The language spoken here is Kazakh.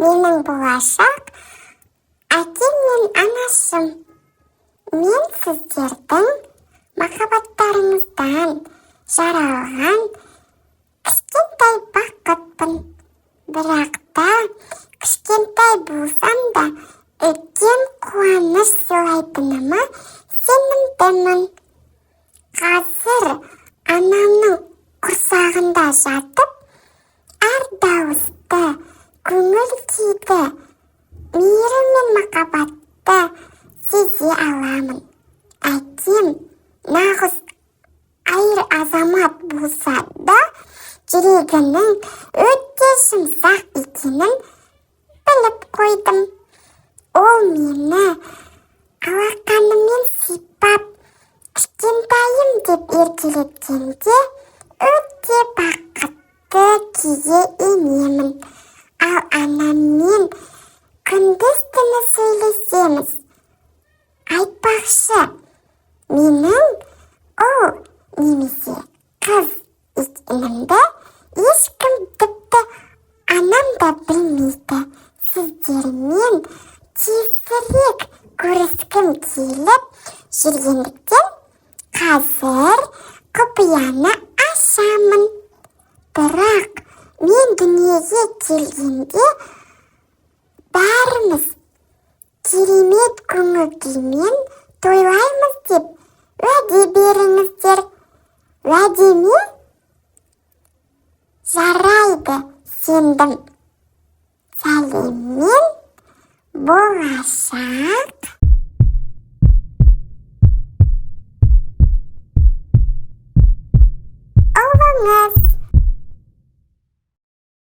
Менің болашақ әкем мен анашым. Мен сіздердің махаббаттарыңыздан жаралған кішкентай бақытпын. Бірақ та кішкентай болсам да үлкен қуаныш сыйлайтыныма сенімдімін. Қазір анамның құрсағында жатып, әр дауысты, көңіл күйді, мейірім мен махаббатты сезе аламын. Әкем нағыз айыр азамат болса да, жүрегінің өте жұмсақ екенін біліп қойдым. Ол мені алақанымен сипап, кішкентайым деп еркелеткенде өте бақытты күйге енемін. Ал анаммен күндіз-түні сөйлесеміз. Айтпақшы, менің ұл немесе қыз екенімді ешкім тіпті анам да білмейді. Сіздермен тезірек көріскім келіп жүргендіктен қазір құпияны ашамын. Бірақ мен дүниеге келгенде бәріміз керемет көңіл күймен тойлаймыз деп уәде беріңіздер. Уәде ме? Жарайды, сендім. Сәлеммен болашақ